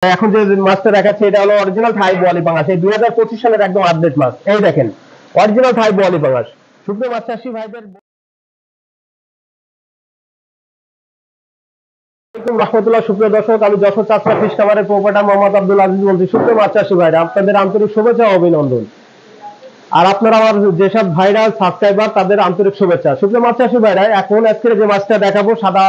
এখন যে মাছটা দেখাচ্ছে এটা হলো অরিজিনাল থাই বোয়ালি পাঙাশ, এই 2025 সালের একদম আপডেট মাছ। এই দেখেন অরিজিনাল থাই বোয়ালি পাঙাশ। সুপ্রিয় মাছ চাষী ভাইদের রহমতুল্লাহ। সুপ্রিয় দর্শক, আমি যশোর চাষরা ফিশ খামারের প্রোপাইটার মোহাম্মদ আব্দুল আজিজ বলছি। সুপ্রিয় মাছ চাষী ভাইরা, আপনাদের আন্তরিক শুভেচ্ছা ও অভিনন্দন। আর আপনারা আমার যেসব ভাইরা সাবস্ক্রাইবার তাদের আন্তরিক শুভেচ্ছা। সুপ্রিয় মাছ চাষী ভাইরা, এখন আজকের যে মাছটা দেখাবো সাদা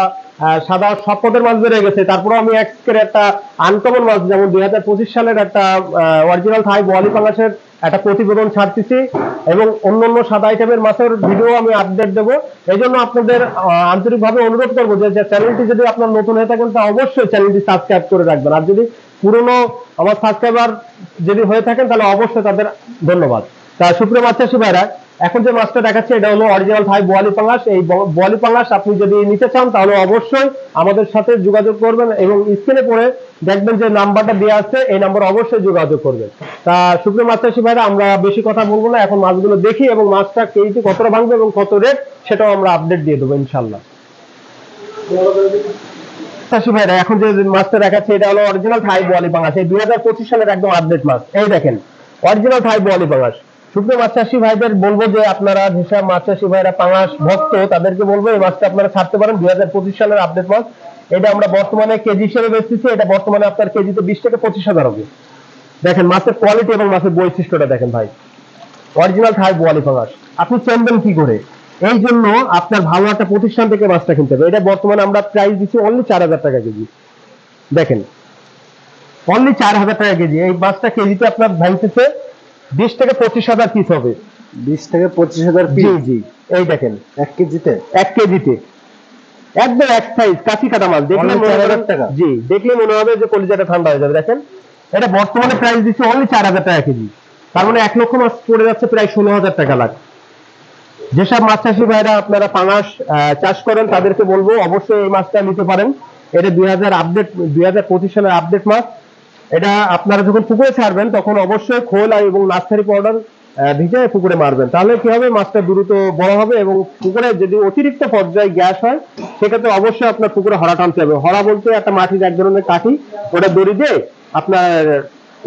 সাদা সব পদের মাছ বেড়ে গেছে, তারপরে আমি আজকের একটা আনকমন মাছ, যেমন 2025 সালের একটা অরিজিনাল থাই বোয়ালি পাঙাশের একটা প্রতিবেদন ছাড়তেছি এবং অন্যান্য সাদা আইটেমের মাছের ভিডিও আমি আপডেট দেবো। এই জন্য আপনাদের আন্তরিকভাবে অনুরোধ করবো যে চ্যানেলটি যদি আপনার নতুন হয়ে থাকেন তা অবশ্যই চ্যানেলটি সাবস্ক্রাইব করে রাখবেন। আর যদি পুরনো আমার সাবস্ক্রাইবার যদি হয়ে থাকেন তাহলে অবশ্যই তাদের ধন্যবাদ। তা সুপ্রিয় মাছ চাষী ভাইরা, এখন যে মাছটা দেখাচ্ছে এটা হলো অরিজিনাল থাই বোয়ালি পাঙাশ। এই বোয়ালি পাঙাশ আপনি যদি নিতে চান তাহলে অবশ্যই আমাদের সাথে যোগাযোগ করবেন এবং স্ক্রিনে পড়ে দেখবেন যে নাম্বারটা দেওয়া আছে, এই নাম্বার অবশ্যই যোগাযোগ করবেন। তা সুপ্রিয় মাছ চাষী ভাইরা, আমরা বেশি কথা বলবো না, এখন মাছগুলো দেখি এবং মাছটা কেজিতে কতটা ভাঙবে এবং কত রেট সেটাও আমরা আপডেট দিয়ে দেবো ইনশাল্লাহ। চাষী ভাইরা, এখন যে মাছটা দেখাচ্ছে এটা হলো অরিজিনাল থাই বোয়ালি পাঙাশ, এই 2025 সালের একদম আপডেট মাছ। এই দেখেন অরিজিনাল থাই বোয়ালি পাঙাশ। সুপ্রিয় মাছ চাষী ভাইদের বলবো যে আপনারা যেসব মাছ চাষী ভাইরা পাঙাশ ভক্ত তাদেরকে বলবো এই মাছটা আপনারা ছাড়তে পারেন। 2025 সালের আপডেট মাছ। এটা আমরা বর্তমানে কেজি হিসেবে বেচতেছি। এটা বর্তমানে আপনার কেজিতে 20 থেকে 25,000 হবে। দেখেন মাছের কোয়ালিটি এবং মাছের বৈশিষ্ট্যটা দেখেন ভাই, অরিজিনাল থাই বোয়ালি পাঙাশ। আপনি চিনবেন কি করে? এই জন্য আপনার ভালো একটা প্রতিষ্ঠান থেকে মাছটা কিনতে হবে। এটা বর্তমানে আমরা প্রাইস দিচ্ছি অনলি 4,000 টাকা কেজি। দেখেন অনলি 4,000 টাকা কেজি। এই মাছটা কেজিতে আপনার ভাঙতেছে 20 থেকে 25,000 পিস হবে। 20 থেকে 25,000 জি পিস। জি, এই দেখেন 1 কেজিতে 1 কেজিতে একদম এক সাইজ কাঁচি কাটা মাছ। দেখলে Only 4,000 টাকা? জি, দেখলে মনে হবে যে কলিজাটা ঠান্ডা হয়ে যাবে। দেখেন এটা বর্তমানে প্রাইস দিচ্ছে অনলি 4,000 টাকা কেজি। তার মানে 1 লক্ষ মাছ পড়ে যাচ্ছে প্রায় 16,000 টাকা লাখ। যেসব মাছ চাষী ভাইরা আপনারা পাঙাশ চাষ করেন তাদেরকে বলবো অবশ্যই এই মাছটা নিতে পারেন। এটা 2025 সালের আপডেট মাছ। এটা আপনারা যখন পুকুরে ছাড়বেন তখন অবশ্যই খোল এবং নার্সারি পাউডার ভিজিয়ে পুকুরে মারবেন, তাহলে কি হবে মাছটা দ্রুত বড় হবে। এবং পুকুরে যদি অতিরিক্ত পর্যায়ে গ্যাস হয় সেক্ষেত্রে অবশ্যই আপনার পুকুরে হরা টানতে হবে। হরা বলতে একটা মাটির এক ধরনের কাঠি, ওটা দড়ি দিয়ে আপনার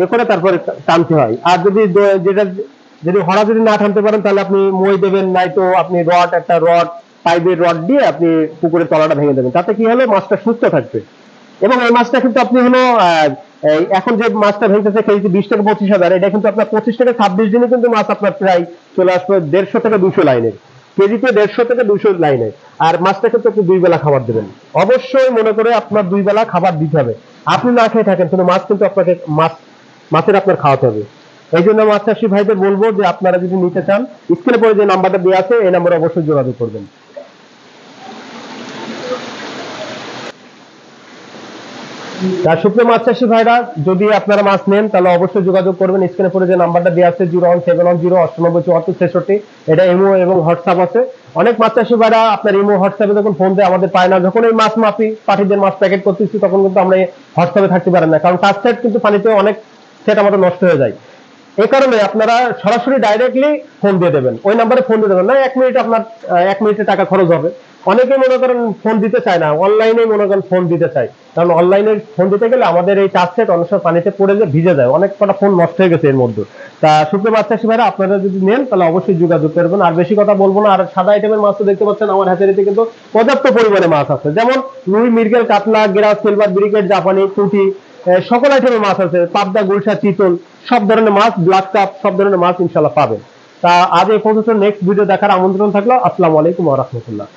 এ করে তারপরে টানতে হয়। আর যদি হরা যদি না টানতে পারেন তাহলে আপনি মই দেবেন, নাই তো আপনি একটা রড পাইপের রড দিয়ে আপনি পুকুরের তলাটা ভেঙে দেবেন। তাতে কি হলো মাছটা সুস্থ থাকবে। এবং এই মাছটা কিন্তু আপনি হলো এখন যে মাছটা ভেঙতেছে কেজিতে 20 থেকে 25,000, এটা কিন্তু আপনার 25 থেকে 26 দিনে কিন্তু মাছ আপনার প্রায় চলে আসবে 150 থেকে 200 লাইনে, কেজিতে 150 থেকে 200 লাইনে। আর মাছটা কিন্তু আপনি 2 বেলা খাবার দেবেন। অবশ্যই মনে করে আপনার 2 বেলা খাবার দিতে হবে। আপনি না খেয়ে থাকেন কিন্তু মাছ কিন্তু আপনাকে মাছের আপনার খাওয়াতে হবে। এই জন্য মাছ চাষী ভাইদের বলবো যে আপনারা যদি নিতে চান স্ক্রিনে পরে যে নাম্বারটা দেওয়া আছে এই নাম্বারে অবশ্যই যোগাযোগ করবেন। আর সুপ্রিয় মাছ চাষী ভাইরা, যদি আপনারা মাছ নেন তাহলে অবশ্যই যোগাযোগ করবেন। স্ক্রিনে পরে যে নাম্বারটা দেওয়া আছে 01710987474, এটা ইমো এবং হোয়াটসঅ্যাপ আছে। অনেক মাছ চাষী ভাইরা আপনার ইমো হোয়াটসঅ্যাপে যখন ফোন দেয় আমাদের পায় না। যখন এই মাছ মাপি পাঠিদের মাছ প্যাকেট করতেছি তখন কিন্তু আমরা হোয়াটসঅ্যাপে থাকতে পারেন না, কারণ কাজ সেট কিন্তু পানিতে অনেক সেট আমাদের নষ্ট হয়ে যায়। এই কারণে আপনারা সরাসরি ডাইরেক্টলি ফোন দিয়ে দেবেন, ওই নাম্বারে ফোন দিয়ে দেবেন না। 1 মিনিট আপনার 1 মিনিটে টাকা খরচ হবে। অনেকেই মনে করেন ফোন দিতে চায় না, অনলাইনে মনে করেন ফোন দিতে চায়, কারণ অনলাইনে ফোন দিতে গেলে আমাদের এই টাচ সেট অনেক সময় পানিতে পড়ে যায়, ভিজে যায়, অনেক কটা ফোন নষ্ট হয়ে গেছে এর মধ্যে। তা সুপ্রিয় মাছ চাষী ভাইরা, আপনারা যদি নেন তাহলে অবশ্যই যোগাযোগ করবেন। আর বেশি কথা বলবো না। আর সাদা আইটেমের মাছ তো দেখতে পাচ্ছেন আমার হ্যাচারিতে কিন্তু পর্যাপ্ত পরিমাণে মাছ আছে, যেমন রুই, মৃগেল, কাতলা, গ্রাস, সিলভার, ব্রিকেট, জাপানি, পুঁটি, সকল আইটেমের মাছ আছে। পাবদা, গুলশা, চিতল, সব ধরনের মাছ, ব্ল্যাক কাপ, সব ধরনের মাছ ইনশাল্লাহ পাবেন। তা আজ এই পর্যন্ত, নেক্সট ভিডিও দেখার আমন্ত্রণ থাকলো। আসসালামু আলাইকুম ওয়া রাহমাতুল্লাহ।